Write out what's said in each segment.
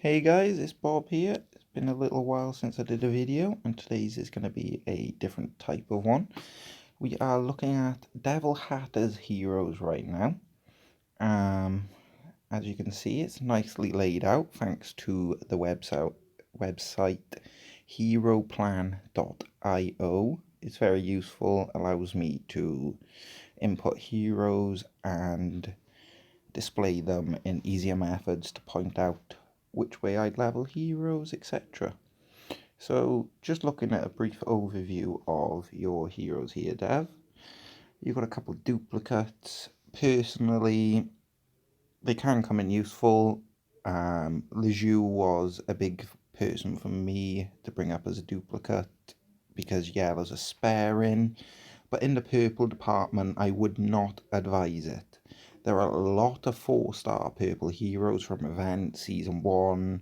Hey guys, it's Bob here. It's been a little while since I did a video, and today's is going to be a different type of one. We are looking at Devil Hatter's heroes right now. As you can see, it's nicely laid out thanks to the website heroplan.io. It's very useful, allows me to input heroes and display them in easier methods to point out which way I'd level heroes, etc. So just looking at a brief overview of your heroes here, Dev. You've got a couple of duplicates. Personally, they can come in useful. Lejeune was a big person for me to bring up as a duplicate because yellow's a sparing. But in the purple department, I would not advise it. There are a lot of 4-star purple heroes from Event Season 1.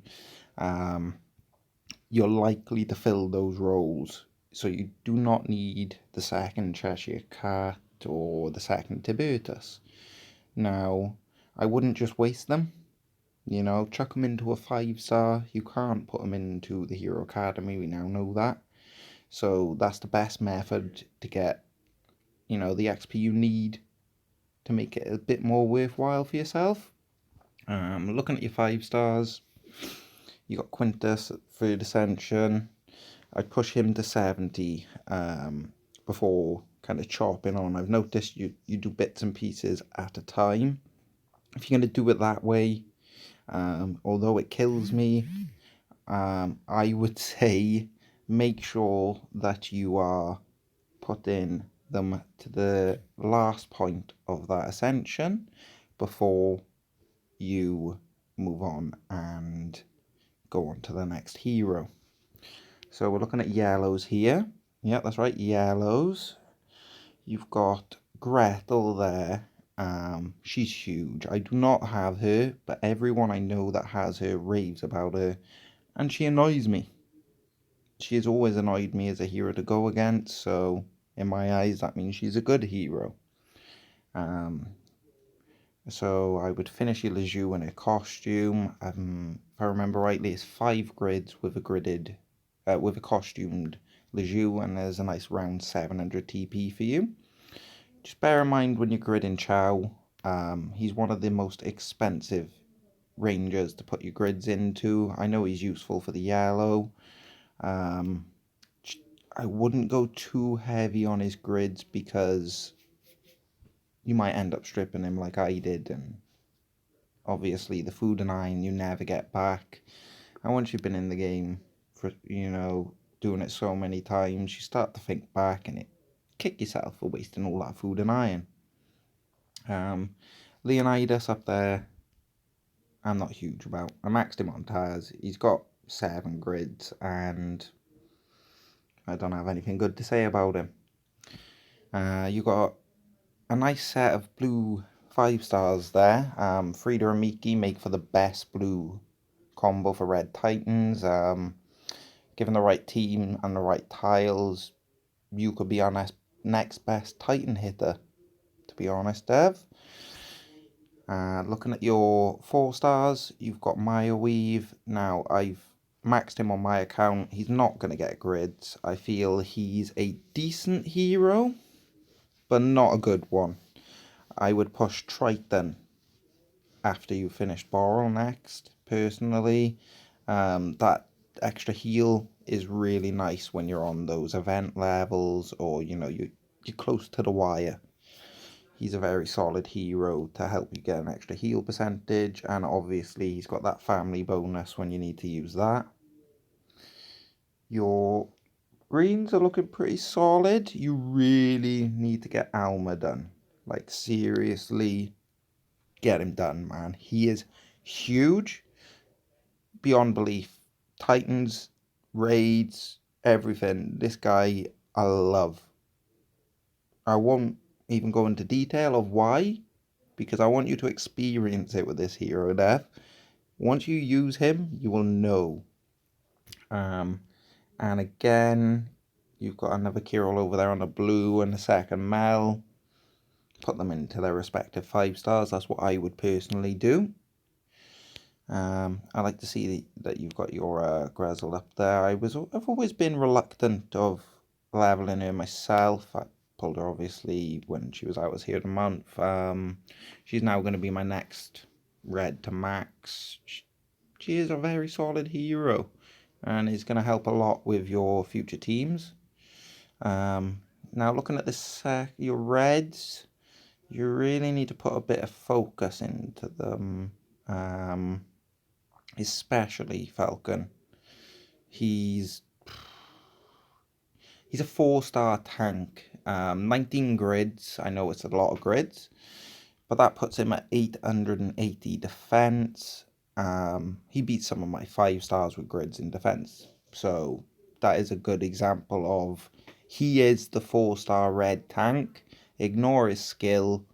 You're likely to fill those roles. So you do not need the second Cheshire Cat or the second Tiburtus. Now, I wouldn't just waste them. You know, chuck them into a 5-star. You can't put them into the Hero Academy. We now know that. So that's the best method to get, the XP you need to make it a bit more worthwhile for yourself. Looking at your 5-stars, you got Quintus at 3rd Ascension. I'd push him to 70 before kind of chopping on. I've noticed you do bits and pieces at a time. If you're going to do it that way, although it kills me, I would say make sure that you are putting them to the last point of that ascension before you move on and go on to the next hero. So we're looking at yellows here. Yeah, that's right, yellows. You've got Gretel there. She's huge. I do not have her, but everyone I know that has her raves about her, and she annoys me. She has always annoyed me as a hero to go against, so in my eyes that means she's a good hero. So I would finish your Lejeune in a costume. If I remember rightly, it's 5 grids with a costumed Lejeune, and there's a nice round 700 TP for you. Just bear in mind when you're gridding Chow, he's one of the most expensive rangers to put your grids into. I know he's useful for the yellow. I wouldn't go too heavy on his grids because you might end up stripping him like I did, and obviously the food and iron you never get back. And once you've been in the game for, doing it so many times, you start to think back and kick yourself for wasting all that food and iron. Leonidas up there, I'm not huge about. I maxed him on tires. He's got 7 grids and I don't have anything good to say about him. You got a nice set of blue 5-stars there. Frida and Miki make for the best blue combo for Red Titans. Given the right team and the right tiles, you could be our next best Titan hitter, to be honest, Dev. Looking at your 4-stars, you've got Maya Weave. Now, I've maxed him on my account. He's not going to get grids. I feel he's a decent hero, but not a good one. I would push Triton after you finished Boral next, personally. That extra heal is really nice when you're on those event levels or, you're close to the wire. He's a very solid hero to help you get an extra heal percentage, and obviously he's got that family bonus when you need to use that. Your greens are looking pretty solid. You really need to get Alma done. Like, seriously, get him done, man. He is huge beyond belief. Titans, raids, everything. This guy, I love. I won't even go into detail of why, because I want you to experience it with this hero, Death. Once you use him, you will know. And again, you've got another Kirill over there on the blue and a second Mel. Put them into their respective 5-stars. That's what I would personally do. I like to see that you've got your Grizzle up there. I've always been reluctant of leveling her myself. I pulled her obviously when she was out as here a month. She's now going to be my next red to max. She is a very solid hero and is going to help a lot with your future teams. Now looking at your reds, you really need to put a bit of focus into them. Especially Falcon. He's a 4-star tank. 19 grids. I know it's a lot of grids, but that puts him at 880 defense. He beats some of my 5 stars with grids in defense. So that is a good example of he is the 4-star red tank. Ignore his skill.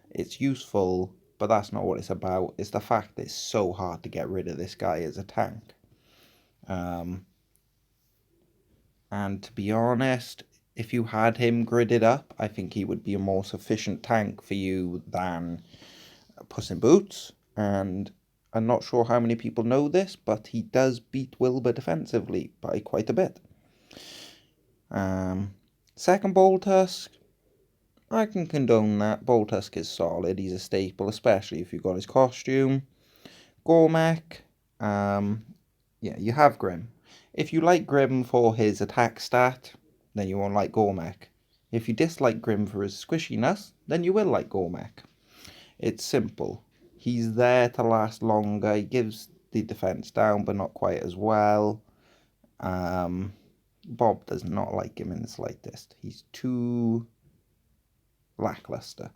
It's useful, but that's not what it's about. It's the fact that it's so hard to get rid of this guy as a tank. And to be honest, if you had him gridded up, I think he would be a more sufficient tank for you than Puss in Boots. And I'm not sure how many people know this, but he does beat Wilbur defensively by quite a bit. Second Boltusk, I can condone that. Boltusk is solid. He's a staple, especially if you've got his costume. Gormek, yeah, you have Grim. If you like Grim for his attack stat, then you won't like Gormek. If you dislike Grim for his squishiness, then you will like Gormek. It's simple. He's there to last longer. He gives the defense down, but not quite as well. Bob does not like him in the slightest. He's too lackluster.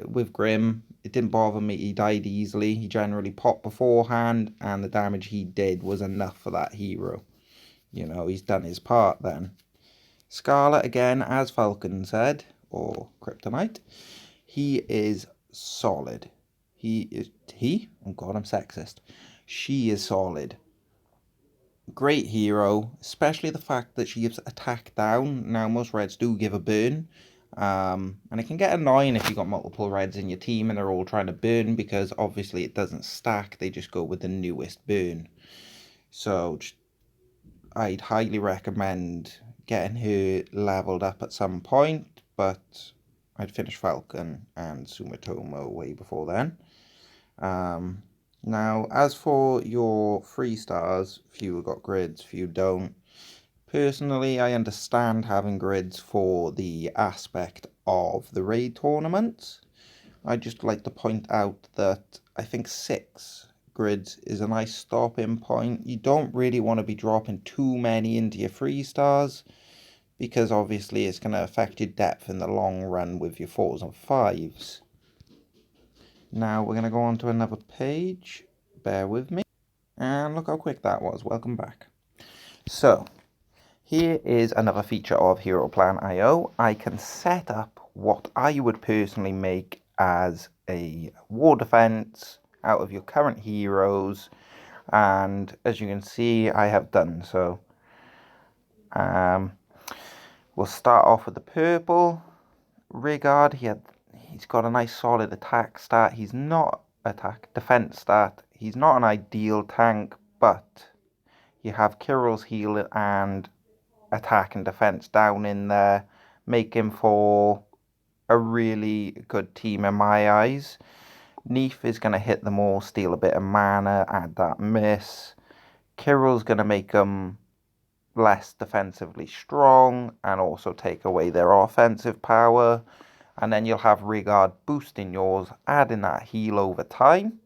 With Grim, it didn't bother me. He died easily. He generally popped beforehand, and the damage he did was enough for that hero. He's done his part then. Scarlet, again, as Falcon said, or Kryptonite, he is solid. Oh god, I'm sexist. She is solid. Great hero, especially the fact that she gives attack down. Now, most reds do give a burn. And it can get annoying if you've got multiple reds in your team and they're all trying to burn, because obviously it doesn't stack. They just go with the newest burn. So I'd highly recommend getting her leveled up at some point, but I'd finish Falcon and Sumitomo way before then. Now, as for your 3 stars, few have got grids, few don't. Personally, I understand having grids for the aspect of the raid tournaments. I'd just like to point out that I think 6 grids is a nice stopping point. You don't really want to be dropping too many into your 3 stars, because obviously it's going to affect your depth in the long run with your 4s and 5s. Now we're going to go on to another page. Bear with me. And look how quick that was. Welcome back. So, here is another feature of Hero Plan IO. I can set up what I would personally make as a war defense out of your current heroes. And as you can see, I have done so. We'll start off with the purple. Rigard, he's got a nice solid attack stat. He's not defense stat. He's not an ideal tank, but you have Kirill's heal and attack and defense down in there, make him for a really good team in my eyes. Neef is going to hit them all, steal a bit of mana, add that miss. Kirill's going to make them less defensively strong and also take away their offensive power. And then you'll have Rigard boosting yours, adding that heal over time.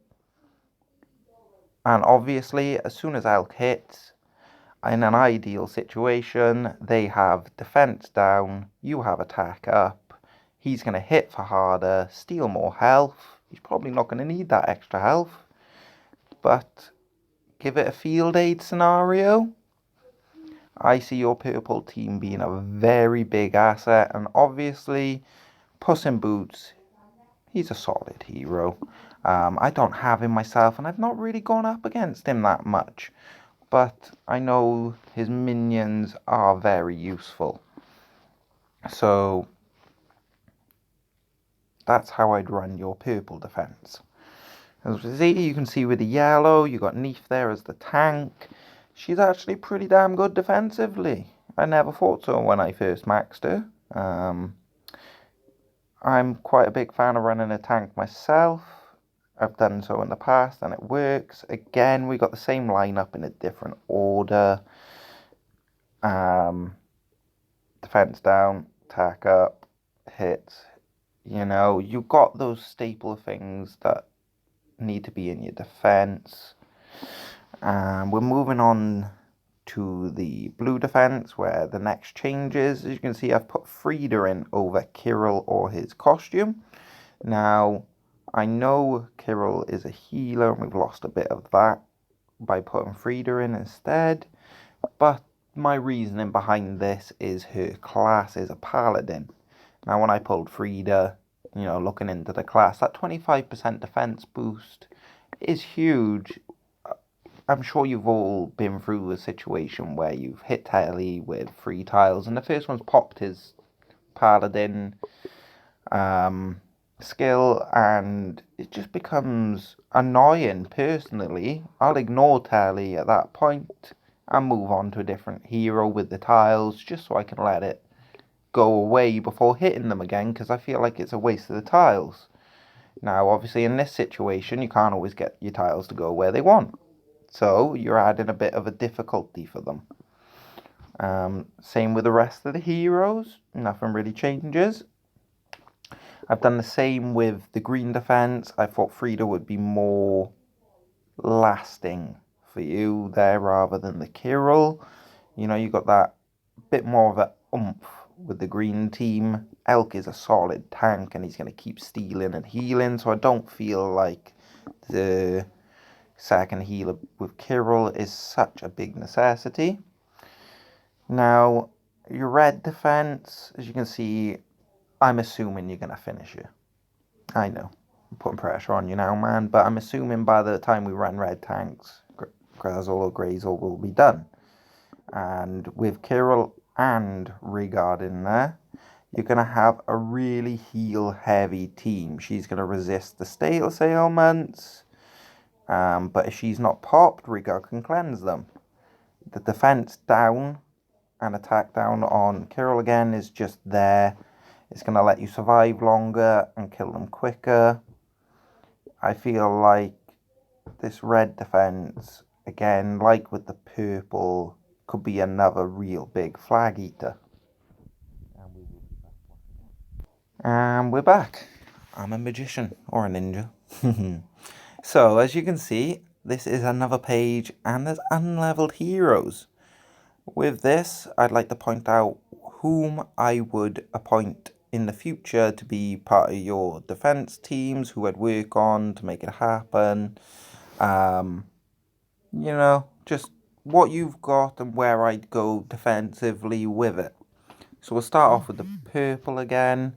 And obviously, as soon as Elk hits, in an ideal situation, they have defense down, you have attack up. He's going to hit for harder, steal more health. He's probably not going to need that extra health. But give it a field aid scenario. I see your purple team being a very big asset. And obviously, Puss in Boots, he's a solid hero. I don't have him myself, and I've not really gone up against him that much. But I know his minions are very useful. So that's how I'd run your purple defense. As you can see with the yellow, you got Neef there as the tank. She's actually pretty damn good defensively. I never thought so when I first maxed her. I'm quite a big fan of running a tank myself. I've done so in the past and it works. Again, we got the same lineup in a different order. Defense down, attack up, hits. You got those staple things that need to be in your defense. We're moving on to the blue defense where the next changes. As you can see, I've put Frida in over Kirill or his costume. Now, I know Kirill is a healer and we've lost a bit of that by putting Frida in instead, but my reasoning behind this is her class is a paladin. Now, when I pulled Frida, looking into the class, that 25% defense boost is huge. I'm sure you've all been through a situation where you've hit Telly with 3 tiles, and the first one's popped his paladin skill, and it just becomes annoying. Personally, I'll ignore Telly at that point and move on to a different hero with the tiles, just so I can let it go away before hitting them again, because I feel like it's a waste of the tiles. Now, obviously, in this situation, you can't always get your tiles to go where they want. So you're adding a bit of a difficulty for them. Same with the rest of the heroes. Nothing really changes. I've done the same with the green defense. I thought Frida would be more lasting for you there rather than the Kirill. You got that bit more of a oomph with the green team. Elk is a solid tank and he's going to keep stealing and healing. So I don't feel like the second healer with Kirill is such a big necessity. Now, your red defense, as you can see, I'm assuming you're going to finish it. I know, I'm putting pressure on you now, man, but I'm assuming by the time we run red tanks, Grazel or Grazel will be done. And with Kirill and Rigard in there, you're going to have a really heal-heavy team. She's going to resist the status ailments. But if she's not popped, Rigard can cleanse them. The defense down and attack down on Kirill again is just there. It's going to let you survive longer and kill them quicker. I feel like this red defense, again, like with the purple, could be another real big flag eater. And we're back. I'm a magician or a ninja. So, as you can see, this is another page and there's unleveled heroes. With this, I'd like to point out whom I would appoint in the future to be part of your defense teams, who I'd work on to make it happen. Just what you've got and where I'd go defensively with it. So we'll start off with the purple again.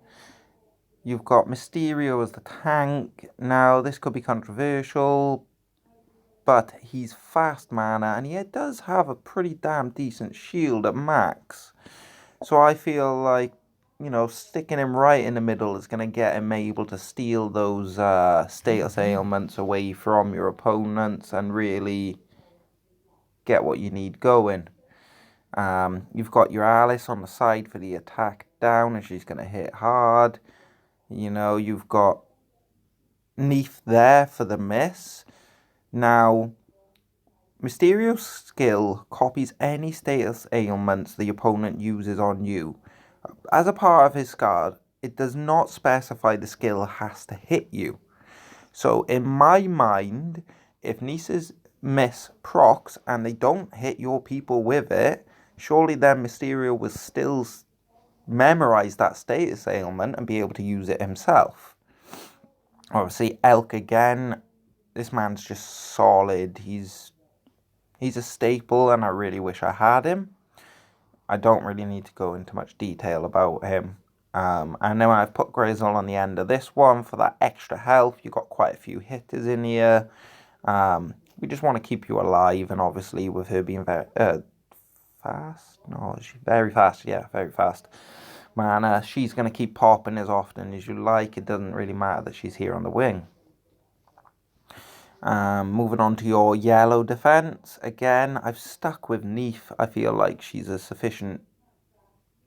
You've got Mysterio as the tank. Now, this could be controversial, but he's fast mana and he does have a pretty damn decent shield at max. So I feel like, sticking him right in the middle is going to get him able to steal those status ailments away from your opponents and really get what you need going. You've got your Alice on the side for the attack down and she's going to hit hard. You've got Neef there for the miss. Now, Mysterio's skill copies any status ailments the opponent uses on you. As a part of his card, it does not specify the skill has to hit you. So in my mind, if Neef's miss procs and they don't hit your people with it, surely then Mysterio will still memorize that status ailment and be able to use it himself. Obviously, Elk again, this man's just solid. He's a staple and I really wish I had him. I don't really need to go into much detail about him. And then I've put Grazel on the end of this one for that extra health. You've got quite a few hitters in here. We just want to keep you alive, and obviously with her being very fast. No, she's very fast. Yeah, very fast. Man, she's going to keep popping as often as you like. It doesn't really matter that she's here on the wing. Moving on to your yellow defense. Again, I've stuck with Neef. I feel like she's a sufficient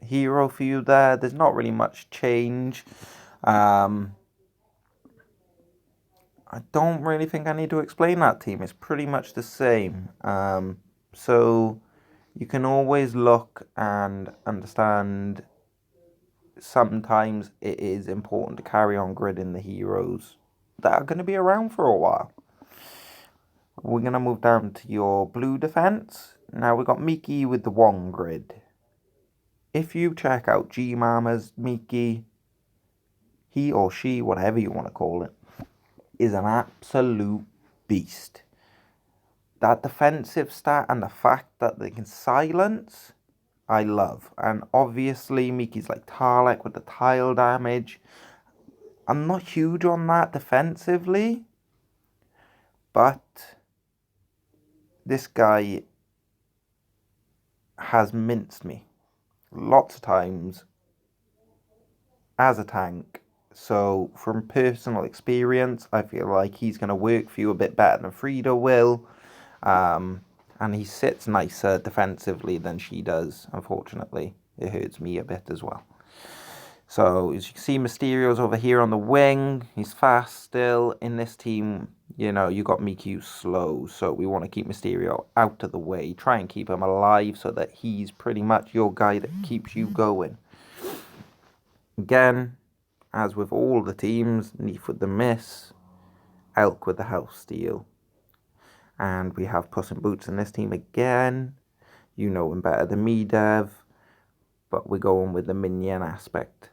hero for you there. There's not really much change. I don't really think I need to explain that team. It's pretty much the same. So you can always look and understand sometimes it is important to carry on gridding the heroes that are going to be around for a while. We're going to move down to your blue defense. Now we've got Miki with the one grid. If you check out G-Mama's Miki, he or she, whatever you want to call it, is an absolute beast. That defensive stat and the fact that they can silence, I love. And obviously Miki's like Tarlek with the tile damage. I'm not huge on that defensively, but this guy has minced me lots of times as a tank. So from personal experience, I feel like he's going to work for you a bit better than Frida will. And he sits nicer defensively than she does, unfortunately. It hurts me a bit as well. So as you can see, Mysterio's over here on the wing. He's fast still. In this team, you know, you got Miku slow. So we want to keep Mysterio out of the way. Try and keep him alive so that he's pretty much your guy that keeps you going. Again, as with all the teams, Neef with the miss, Elk with the health steal. And we have Puss in Boots in this team again. You know him better than me, Dev. But we're going with the minion aspect.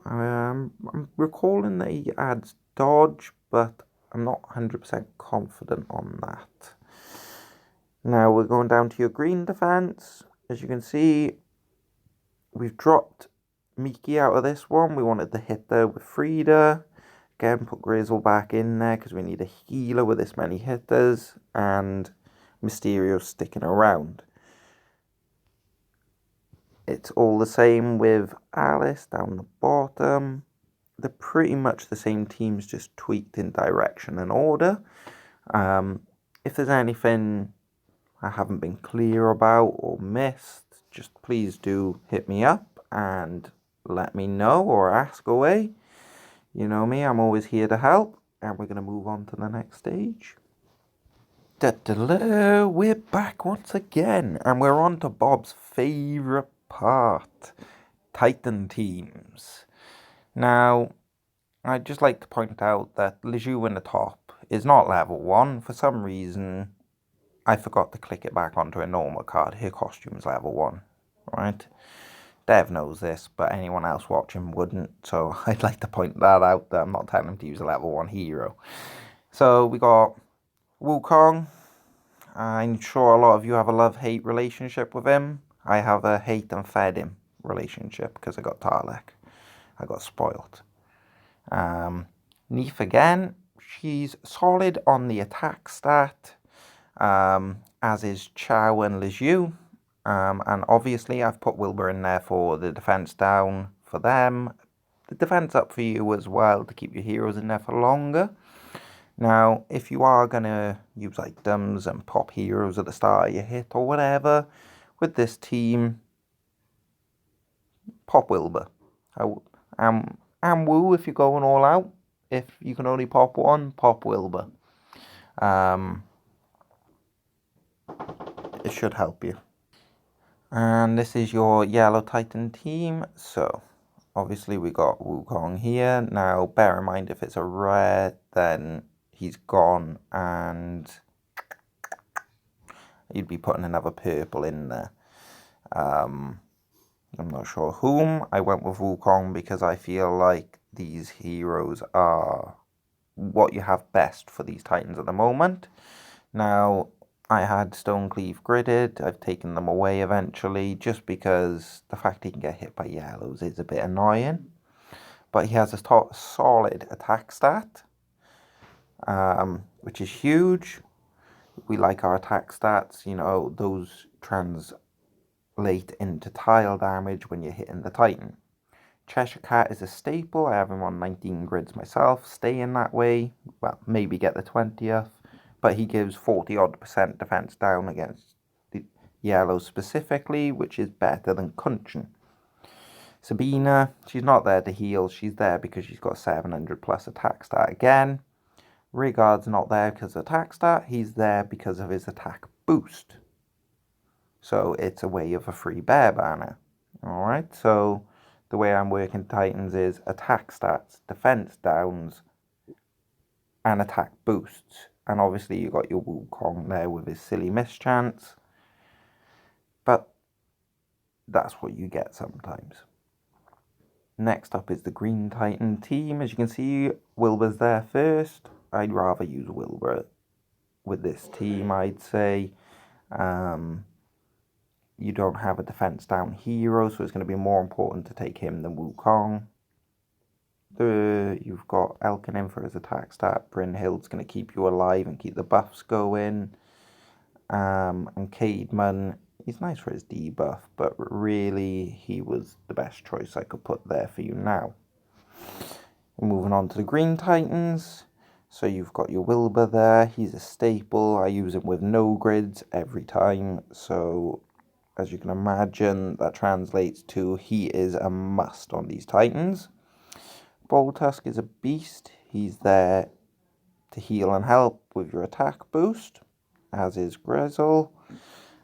I'm recalling that he adds dodge, but I'm not 100% confident on that. Now we're going down to your green defense. As you can see, we've dropped Miki out of this one. We wanted to hit there with Frida. Again, put Grizzle back in there because we need a healer with this many hitters. And Mysterio sticking around. It's all the same with Alice down the bottom. They're pretty much the same teams, just tweaked in direction and order. If there's anything I haven't been clear about or missed, just please do hit me up and let me know or ask away. You know me, I'm always here to help. And we're going to move on to the next stage. We're back once again. And we're on to Bob's favourite part. Titan teams. Now, I'd just like to point out that Leju in the top is not level 1. For some reason, I forgot to click it back onto a normal card. Her costume's level 1, right? Dev knows this, but anyone else watching wouldn't. So I'd like to point that out, that I'm not telling him to use a level 1 hero. So we got Wukong. I'm sure a lot of you have a love-hate relationship with him. I have a hate and fed him relationship because I got Tarlek. I got spoiled. Neef again. She's solid on the attack stat, as is Chow and Leju. And obviously I've put Wilbur in there for the defense down for them. The defense up for you as well to keep your heroes in there for longer. Now, if you are going to use items and pop heroes at the start of your hit or whatever, with this team, pop Wilbur. And Woo if you're going all out. If you can only pop one, pop Wilbur. It should help you. And this is your Yellow Titan team. So, obviously we got Wukong here. Now, bear in mind if it's a rare, then he's gone and you'd be putting another purple in there. I'm not sure whom. I went with Wukong because I feel like these heroes are what you have best for these Titans at the moment. Now, I had Stonecleave gridded. I've taken them away eventually just because the fact he can get hit by yellows is a bit annoying. But he has a solid attack stat, which is huge. We like our attack stats. You know, those translate into tile damage when you're hitting the Titan. Cheshire Cat is a staple. I have him on 19 grids myself. Staying that way. Well, maybe get the 20th. but he gives 40% defense down against the yellow specifically, which is better than Kunchin. Sabina, she's not there to heal, she's there because she's got 700 plus attack stat again. Rigard's not there because of attack stat, he's there because of his attack boost. So it's a way of a free bear banner. Alright, so the way I'm working Titans is attack stats, defense downs, and attack boosts. And obviously you got your Wukong there with his silly mischance. But that's what you get sometimes. Next up is the Green Titan team. As you can see, Wilbur's there first. I'd rather use Wilbur with this team, I'd say. You don't have a defense down hero, so it's going to be more important to take him than Wukong. You've got Elkin in for his attack stat. Brynhild's going to keep you alive and keep the buffs going. And Cademan, he's nice for his debuff, but really he was the best choice I could put there for you now. Moving on to the Green Titans. So you've got your Wilbur there. He's a staple. I use him with no grids every time. So as you can imagine, that translates to he is a must on these Titans. Boltusk is a beast. He's there to heal and help with your attack boost, as is Grizzle.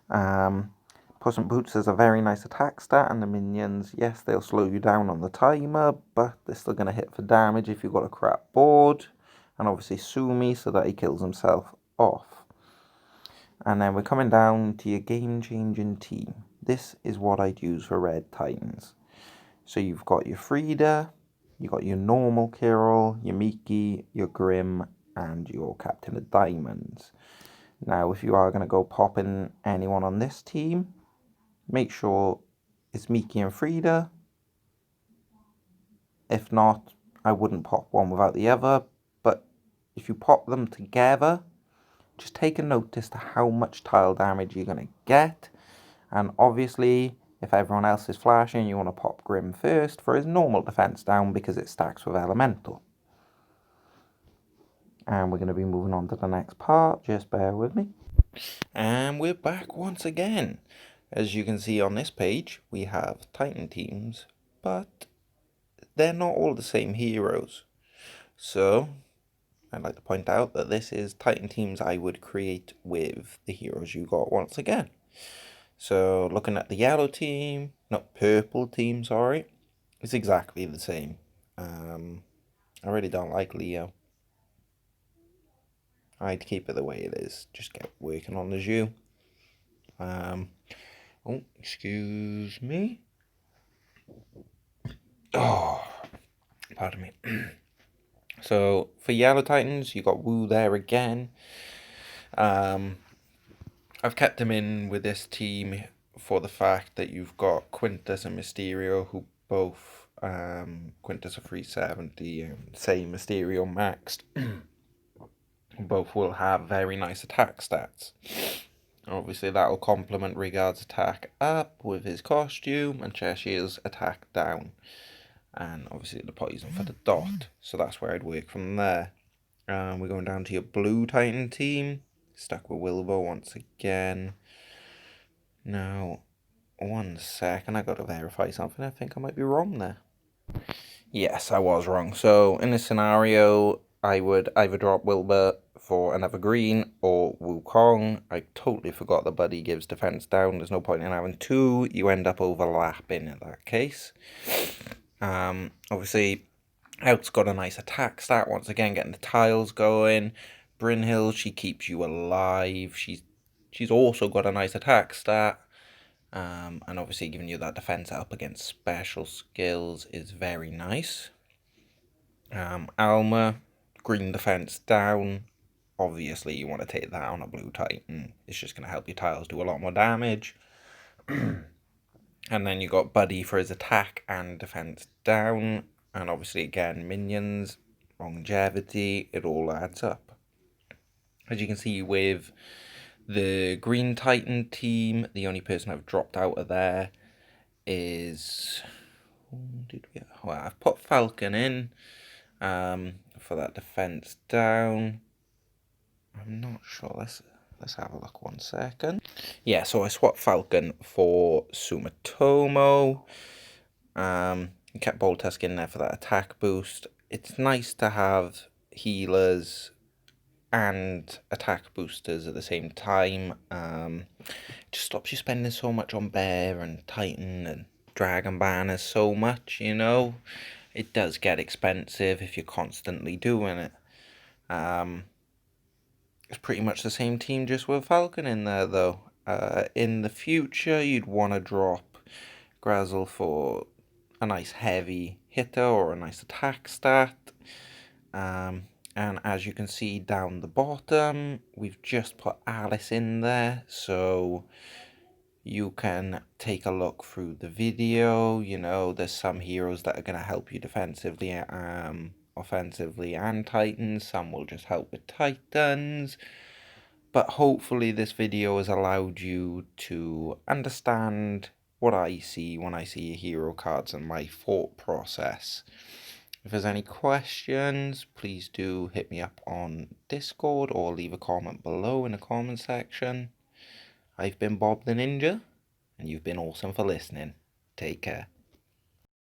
Puss in Boots has a very nice attack stat, and the minions, yes, they'll slow you down on the timer, but they're still going to hit for damage if you've got a crap board. And obviously Sumi, so that he kills himself off. And then we're coming down to your game-changing team. This is what I'd use for Red Titans. So you've got your Frida, you've got your normal Kirill, your Miki, your Grim, and your Captain of Diamonds. Now, if you are going to go popping anyone on this team, make sure it's Miki and Frida. If not, I wouldn't pop one without the other, but if you pop them together, just take a notice to how much tile damage you're going to get. And obviously, if everyone else is flashing, you want to pop Grim first for his normal defense down because it stacks with Elemental. And we're going to be moving on to the next part, just bear with me. And we're back once again. As you can see on this page, we have Titan teams, but they're not all the same heroes. So I'd like to point out that this is Titan teams I would create with the heroes you got once again. So looking at the yellow team, not purple team, sorry, it's exactly the same. I really don't like Leo. I'd keep it the way it is. Just get working on the Zhu. Oh, excuse me. Oh, pardon me. So for Yellow Titans, you got Wu there again. I've kept him in with this team for the fact that you've got Quintus and Mysterio, who both, Quintus a 370 and say Mysterio maxed, both will have very nice attack stats. Obviously that will complement Rigard's attack up with his costume and Cheshire's attack down. And obviously the poison for the dot, so that's where I'd work from there. We're going down to your Blue Titan team, stuck with Wilbur once again. Now, one second, I got to verify something. I think I might be wrong there. Yes, I was wrong. So in this scenario, I would either drop Wilbur for another green or Wukong. I totally forgot that Buddy gives defense down. There's no point in having two. You end up overlapping in that case. Obviously, Out's got a nice attack stat. Once again, getting the tiles going. Brynhild, she keeps you alive. She's also got a nice attack stat. And obviously giving you that defense up against special skills is very nice. Alma, green defense down. Obviously you want to take that on a Blue Titan. It's just going to help your tiles do a lot more damage. And then you got Buddy for his attack and defense down. And obviously again, minions, longevity, it all adds up. As you can see with the Green Titan team, the only person I've dropped out of there is... Well, I've put Falcon in for that defense down. I'm not sure. Let's have a look 1 second. Yeah, so I swapped Falcon for Sumitomo. Kept Boltusk in there for that attack boost. It's nice to have healers and attack boosters at the same time. It just stops you spending so much on Bear and Titan and Dragon Banners so much, you know. It does get expensive if you're constantly doing it. It's pretty much the same team, just with Falcon in there, though. In the future, you'd want to drop Grazel for a nice heavy hitter or a nice attack stat. And as you can see down the bottom, we've just put Alice in there, so you can take a look through the video. You know, there's some heroes that are going to help you defensively, offensively, and Titans. Some will just help with Titans. But hopefully this video has allowed you to understand what I see when I see hero cards and my thought process. If there's any questions, please do hit me up on Discord or leave a comment below in the comment section. I've been Bob the Ninja, and you've been awesome for listening. Take care.